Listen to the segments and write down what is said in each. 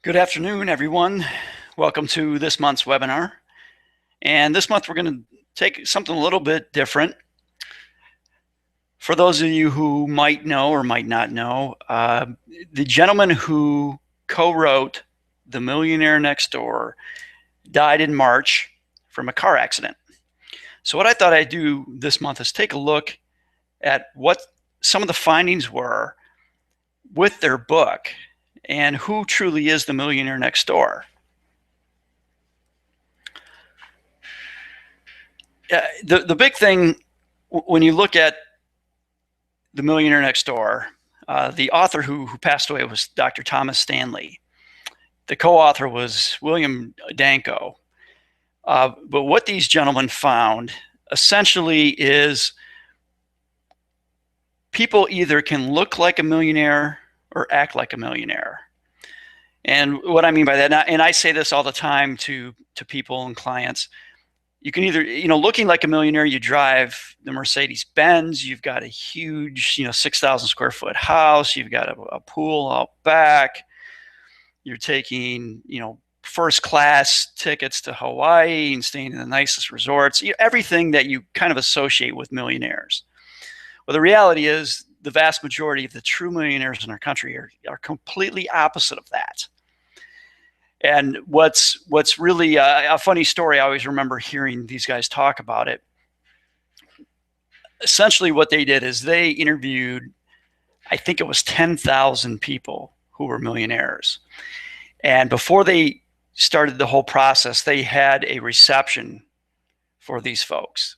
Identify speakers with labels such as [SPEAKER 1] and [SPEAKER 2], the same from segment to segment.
[SPEAKER 1] Good afternoon, everyone. Welcome to this month's webinar. And this month we're going to take something a little bit different. For those of you who might know or might not know, the gentleman who co-wrote The Millionaire Next Door died in March from a car accident. So what I thought I'd do this month is take a look at what some of the findings were with their book and who truly is the millionaire next door. The big thing when you look at the millionaire next door, the author who passed away was Dr. Thomas Stanley. The co-author was William Danko. But what these gentlemen found essentially is people either can look like a millionaire or act like a millionaire. And what I mean by that, and I say this all the time to people and clients, you can either, looking like a millionaire, you drive the Mercedes Benz, you've got a huge, 6,000 square foot house, you've got a pool out back, you're taking, first class tickets to Hawaii and staying in the nicest resorts, everything that you kind of associate with millionaires. Well, the reality is the vast majority of the true millionaires in our country are completely opposite of that. And what's really a funny story, I always remember hearing these guys talk about it. Essentially what they did is they interviewed, I think it was 10,000 people who were millionaires. And before they started the whole process, they had a reception for these folks.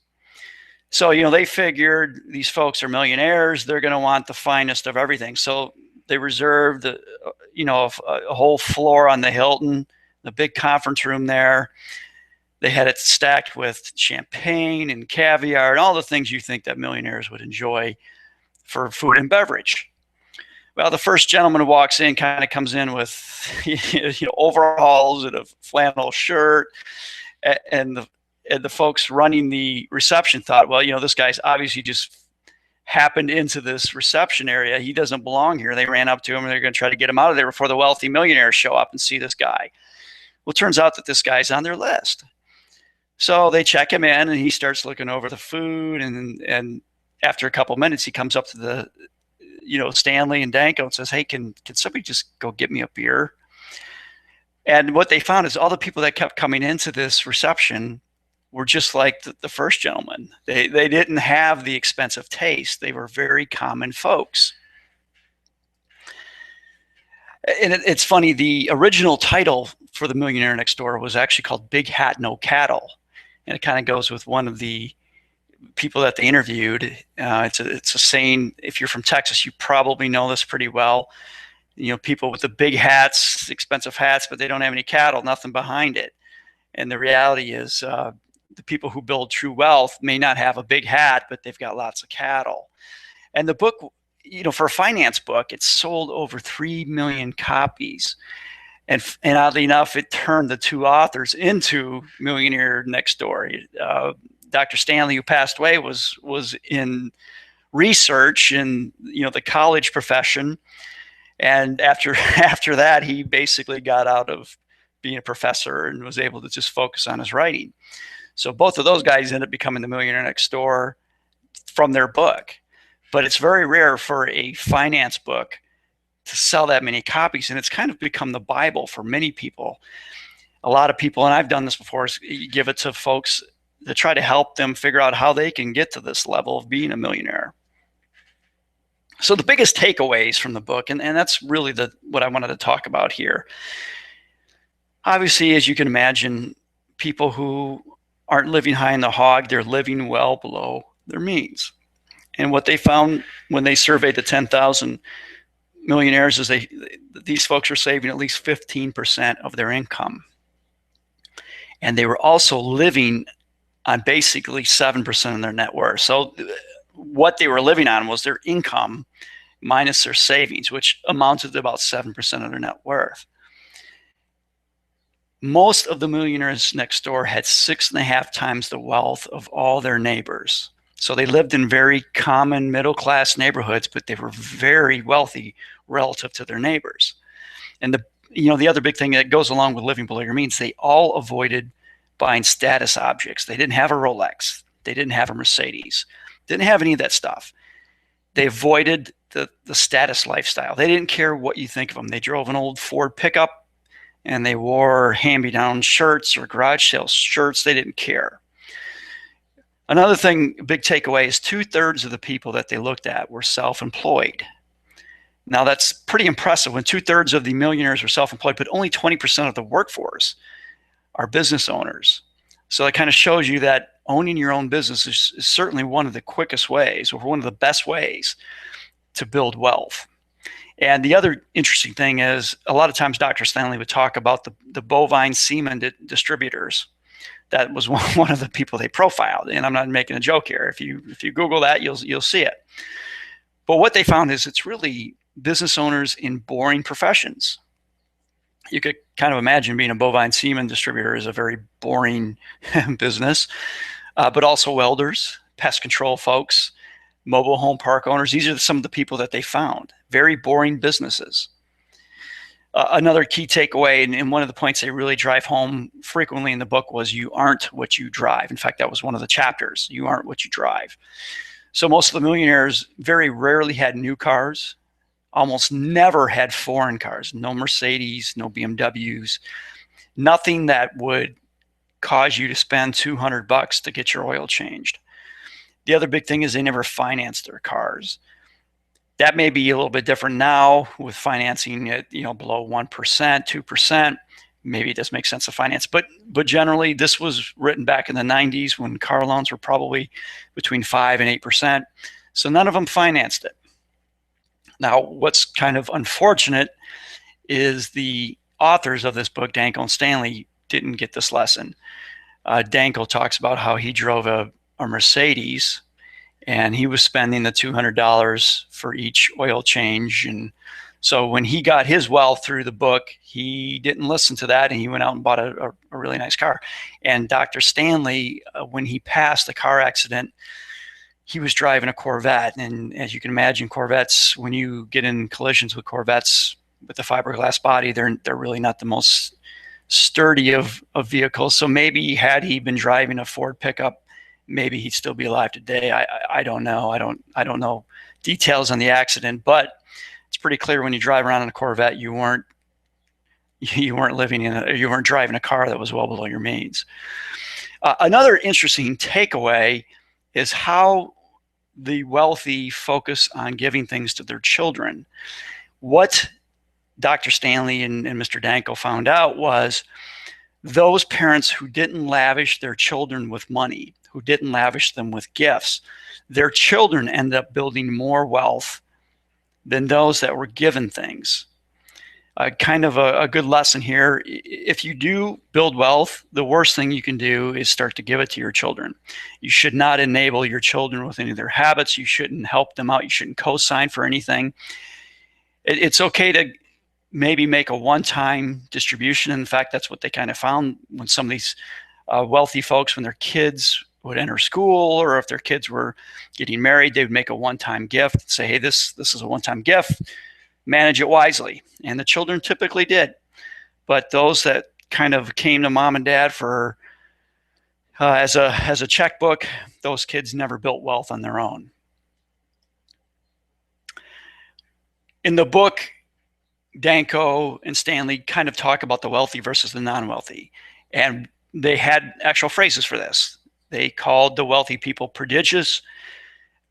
[SPEAKER 1] So, they figured these folks are millionaires. They're going to want the finest of everything. So they reserved, a whole floor on the Hilton, the big conference room there. They had it stacked with champagne and caviar and all the things you think that millionaires would enjoy for food and beverage. Well, the first gentleman who walks in kind of comes in with overalls and a flannel shirt, and the folks running the reception thought, well, this guy's obviously just happened into this reception area. He doesn't belong here. They ran up to him and they're going to try to get him out of there before the wealthy millionaires show up and see this guy. Well, it turns out that this guy's on their list. So they check him in and he starts looking over the food. And after a couple minutes, he comes up to the, Stanley and Danko and says, hey, can somebody just go get me a beer? And what they found is all the people that kept coming into this reception were just like the first gentleman. They didn't have the expensive taste. They were very common folks. And it's funny, the original title for The Millionaire Next Door was actually called Big Hat, No Cattle. And it kind of goes with one of the people that they interviewed. It's a saying, if you're from Texas, you probably know this pretty well. People with the big hats, expensive hats, but they don't have any cattle, nothing behind it. And the reality is, the people who build true wealth may not have a big hat, but they've got lots of cattle. And the book, for a finance book, it sold over 3 million copies. And oddly enough, it turned the two authors into Millionaire Next Door. Dr. Stanley, who passed away, was in research in the college profession. And after that, he basically got out of being a professor and was able to just focus on his writing. So both of those guys ended up becoming the Millionaire Next Door from their book. But it's very rare for a finance book to sell that many copies. And it's kind of become the Bible for many people. A lot of people, and I've done this before, is you give it to folks to try to help them figure out how they can get to this level of being a millionaire. So the biggest takeaways from the book, and that's really what I wanted to talk about here. Obviously, as you can imagine, people who aren't living high in the hog, they're living well below their means. And what they found when they surveyed the 10,000 millionaires is these folks are saving at least 15% of their income. And they were also living on basically 7% of their net worth. So what they were living on was their income minus their savings, which amounted to about 7% of their net worth. Most of the millionaires next door had 6.5 times the wealth of all their neighbors. So they lived in very common middle-class neighborhoods, but they were very wealthy relative to their neighbors. And the other big thing that goes along with living below your means, they all avoided buying status objects. They didn't have a Rolex. They didn't have a Mercedes. Didn't have any of that stuff. They avoided the status lifestyle. They didn't care what you think of them. They drove an old Ford pickup and they wore hand-me-down shirts or garage sale shirts. They didn't care. Another thing, big takeaway, is 2/3 of the people that they looked at were self-employed. Now that's pretty impressive when 2/3 of the millionaires were self-employed, but only 20% of the workforce are business owners. So that kind of shows you that owning your own business is certainly one of the quickest ways, or one of the best ways, to build wealth. And the other interesting thing is, a lot of times Dr. Stanley would talk about the bovine semen distributors. That was one of the people they profiled, and I'm not making a joke here. If you Google that, you'll see it. But what they found is it's really business owners in boring professions. You could kind of imagine being a bovine semen distributor is a very boring business, but also welders, pest control folks, mobile home park owners. These are some of the people that they found. Very boring businesses. Another key takeaway, and one of the points they really drive home frequently in the book, was you aren't what you drive. In fact, that was one of the chapters. You aren't what you drive. So most of the millionaires very rarely had new cars, almost never had foreign cars, no Mercedes, no BMWs, nothing that would cause you to spend $200 to get your oil changed. The other big thing is they never financed their cars. That may be a little bit different now with financing at below 1%, 2%. Maybe it does make sense to finance, but generally this was written back in the 90s when car loans were probably between 5 and 8%. So none of them financed it. Now, what's kind of unfortunate is the authors of this book, Danko and Stanley, didn't get this lesson. Danko talks about how he drove a Mercedes, and he was spending the $200 for each oil change. And so when he got his wealth through the book, he didn't listen to that, and he went out and bought a really nice car. And Dr. Stanley, when he passed the car accident, he was driving a Corvette. And as you can imagine, Corvettes, when you get in collisions with Corvettes with the fiberglass body, they're really not the most sturdy of vehicles. So maybe had he been driving a Ford pickup, maybe he'd still be alive today. I don't know. I don't know details on the accident, but it's pretty clear when you drive around in a Corvette, you weren't you weren't driving a car that was well below your means. Another interesting takeaway is how the wealthy focus on giving things to their children. What Dr. Stanley and Mr. Danko found out was those parents who didn't lavish their children with money, who didn't lavish them with gifts, their children end up building more wealth than those that were given things. Kind of a good lesson here. If you do build wealth, the worst thing you can do is start to give it to your children. You should not enable your children with any of their habits. You shouldn't help them out. You shouldn't co-sign for anything. It's okay to maybe make a one-time distribution. In fact, that's what they kind of found when some of these wealthy folks, when their kids would enter school, or if their kids were getting married, they would make a one-time gift, say, hey, this is a one-time gift, manage it wisely. And the children typically did. But those that kind of came to mom and dad for as a checkbook, those kids never built wealth on their own. In the book, Danko and Stanley kind of talk about the wealthy versus the non-wealthy. And they had actual phrases for this. They called the wealthy people prodigious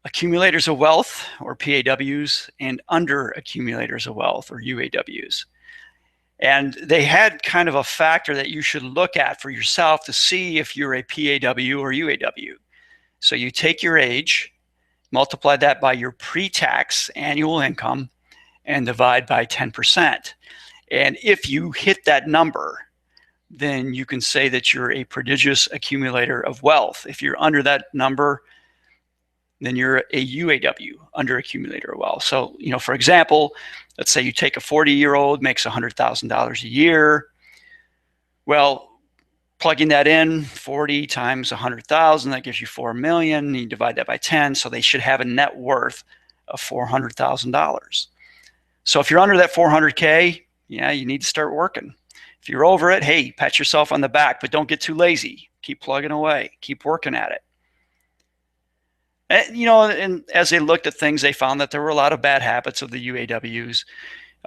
[SPEAKER 1] accumulators of wealth, or PAWs, and under accumulators of wealth, or UAWs. And they had kind of a factor that you should look at for yourself to see if you're a PAW or UAW. So you take your age, multiply that by your pre-tax annual income, and divide by 10%. And if you hit that number, then you can say that you're a prodigious accumulator of wealth. If you're under that number, then you're a UAW, under accumulator of wealth. So, for example, let's say you take a 40-year-old, makes $100,000 a year. Well, plugging that in, 40 times 100,000, that gives you 4 million. You divide that by 10, so they should have a net worth of $400,000. So if you're under that 400K, yeah, you need to start working. If you're over it, hey, pat yourself on the back, but don't get too lazy. Keep plugging away. Keep working at it. And, and as they looked at things, they found that there were a lot of bad habits of the UAWs.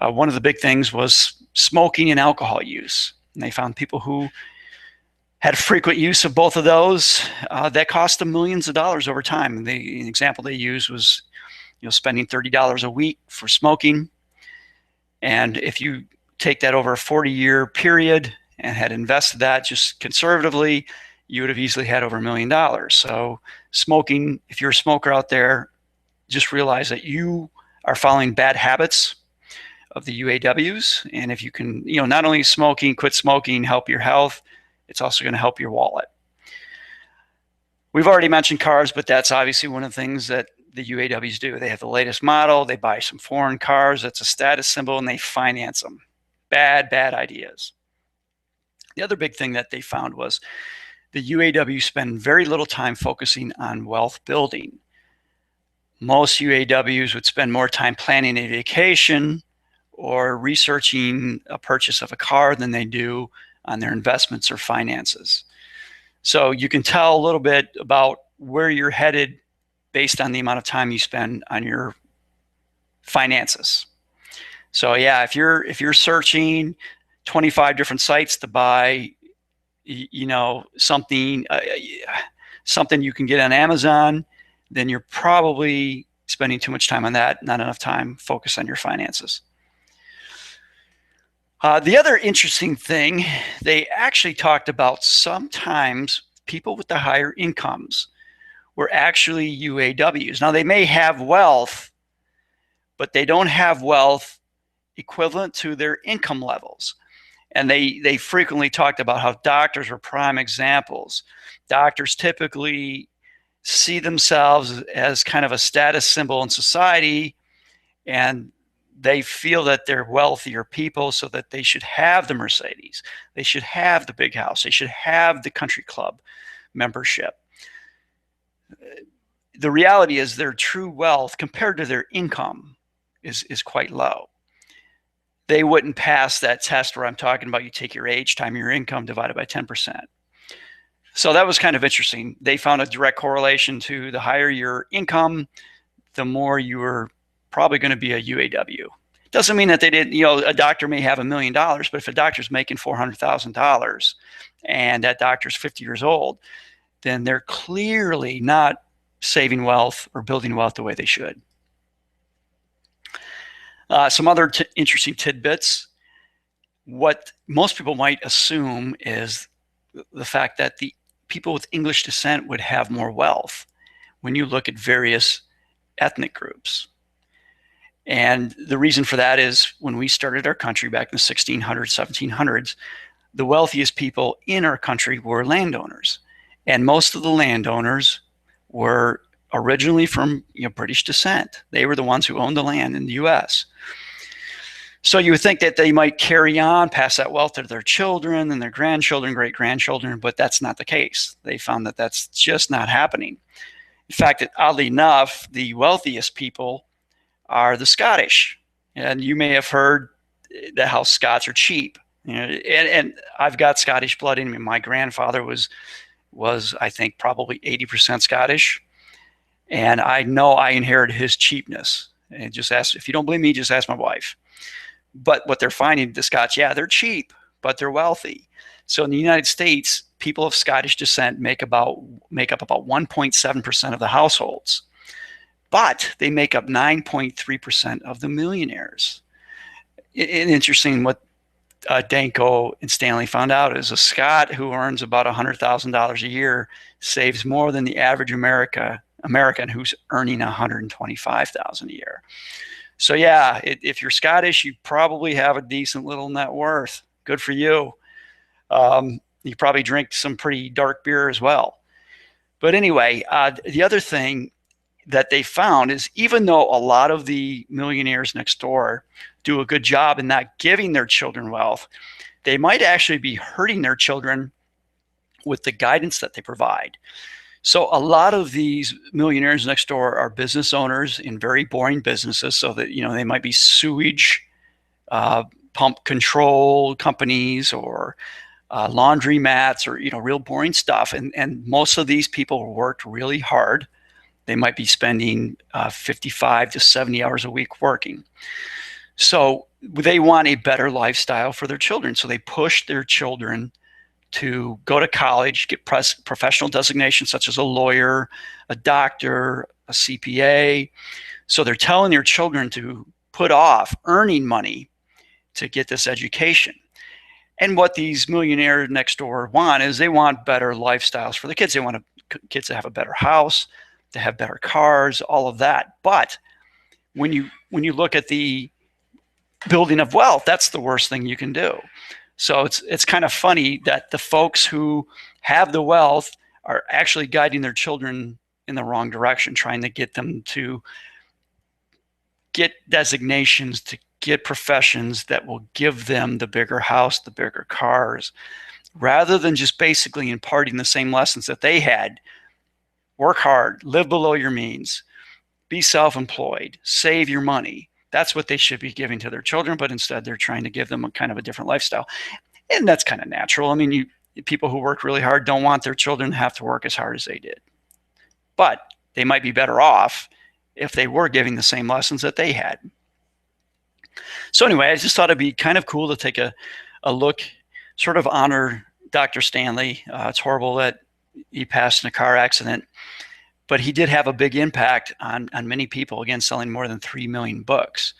[SPEAKER 1] One of the big things was smoking and alcohol use. And they found people who had frequent use of both of those that cost them millions of dollars over time. An example they used was, spending $30 a week for smoking. And if you take that over a 40-year period and had invested that just conservatively, you would have easily had over $1 million. So smoking, if you're a smoker out there, just realize that you are following bad habits of the UAWs. And if you can, not only quit smoking, help your health, it's also going to help your wallet. We've already mentioned cars, but that's obviously one of the things that the UAWs do. They have the latest model, they buy some foreign cars, that's a status symbol, and they finance them. Bad ideas. The other big thing that they found was the UAW spend very little time focusing on wealth building. Most UAWs would spend more time planning a vacation or researching a purchase of a car than they do on their investments or finances. So you can tell a little bit about where you're headed based on the amount of time you spend on your finances. So yeah, if you're searching 25 different sites to buy, something you can get on Amazon, then you're probably spending too much time on that, not enough time focused on your finances. The other interesting thing, they actually talked about sometimes people with the higher incomes were actually UAWs. Now, they may have wealth, but they don't have wealth equivalent to their income levels. And they frequently talked about how doctors were prime examples. Doctors typically see themselves as kind of a status symbol in society, and they feel that they're wealthier people, so that they should have the Mercedes, they should have the big house, they should have the country club membership. The reality is their true wealth compared to their income is quite low. They wouldn't pass that test where I'm talking about you take your age times your income divided by 10%. So that was kind of interesting. They found a direct correlation to the higher your income, the more you were probably going to be a UAW. Doesn't mean that they didn't, a doctor may have $1 million, but if a doctor's making $400,000 and that doctor's 50 years old, then they're clearly not saving wealth or building wealth the way they should. Some other interesting tidbits. What most people might assume is the fact that the people with English descent would have more wealth when you look at various ethnic groups. And the reason for that is when we started our country back in the 1600s, 1700s, the wealthiest people in our country were landowners. And most of the landowners were originally from British descent. They were the ones who owned the land in the US. So you would think that they might carry on, pass that wealth to their children and their grandchildren, great-grandchildren, but that's not the case. They found that that's just not happening. In fact, oddly enough, the wealthiest people are the Scottish. And you may have heard that how Scots are cheap. And I've got Scottish blood in me. My grandfather was I think probably 80% Scottish. And I know I inherited his cheapness. And just ask, if you don't believe me, just ask my wife. But what they're finding, the Scots, yeah, they're cheap, but they're wealthy. So in the United States, people of Scottish descent make up about 1.7% of the households, but they make up 9.3% of the millionaires. Interesting what Danko and Stanley found out is a Scot who earns about $100,000 a year saves more than the average American who's earning $125,000 a year. So yeah, if you're Scottish, you probably have a decent little net worth. Good for you. You probably drink some pretty dark beer as well. But anyway, the other thing that they found is even though a lot of the millionaires next door do a good job in not giving their children wealth, they might actually be hurting their children with the guidance that they provide. So a lot of these millionaires next door are business owners in very boring businesses, so that they might be sewage pump control companies or laundry mats, or real boring stuff. And most of these people worked really hard. They might be spending 55 to 70 hours a week working. So they want a better lifestyle for their children. So they push their children to go to college, get professional designations such as a lawyer, a doctor, a CPA. So they're telling their children to put off earning money to get this education. And what these Millionaire Next Door want is they want better lifestyles for the kids. They want kids to have a better house, to have better cars, all of that. But when you look at the building of wealth, that's the worst thing you can do. So it's kind of funny that the folks who have the wealth are actually guiding their children in the wrong direction, trying to get them to get designations, to get professions that will give them the bigger house, the bigger cars, rather than just basically imparting the same lessons that they had. Work hard, live below your means, be self-employed, save your money. That's what they should be giving to their children, but instead they're trying to give them a kind of a different lifestyle. And that's kind of natural. I mean, people who work really hard don't want their children to have to work as hard as they did. But they might be better off if they were giving the same lessons that they had. So anyway, I just thought it'd be kind of cool to take a look, sort of honor Dr. Stanley. It's horrible that he passed in a car accident, but he did have a big impact on many people, again, selling more than 3 million books.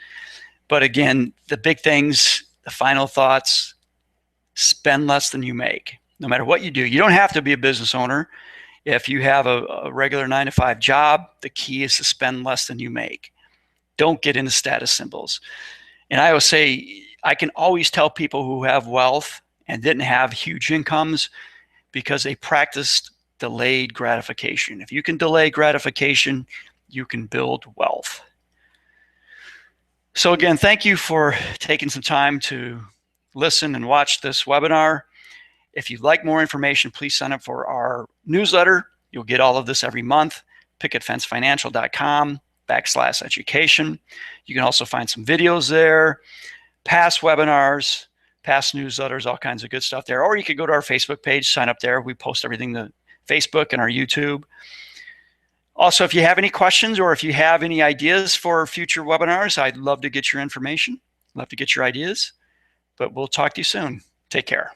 [SPEAKER 1] But again, the big things, the final thoughts: spend less than you make. No matter what you do, you don't have to be a business owner. If you have a regular 9-to-5 job, the key is to spend less than you make. Don't get into status symbols. And I always say, I can always tell people who have wealth and didn't have huge incomes because they practiced delayed gratification. If you can delay gratification, you can build wealth. So again, thank you for taking some time to listen and watch this webinar. If you'd like more information, please sign up for our newsletter. You'll get all of this every month. picketfencefinancial.com/education. You can also find some videos there, past webinars, past newsletters, all kinds of good stuff there. Or you could go to our Facebook page, sign up there. We post everything to Facebook and our YouTube. Also, if you have any questions or if you have any ideas for future webinars, I'd love to get your information, love to get your ideas. But we'll talk to you soon. Take care.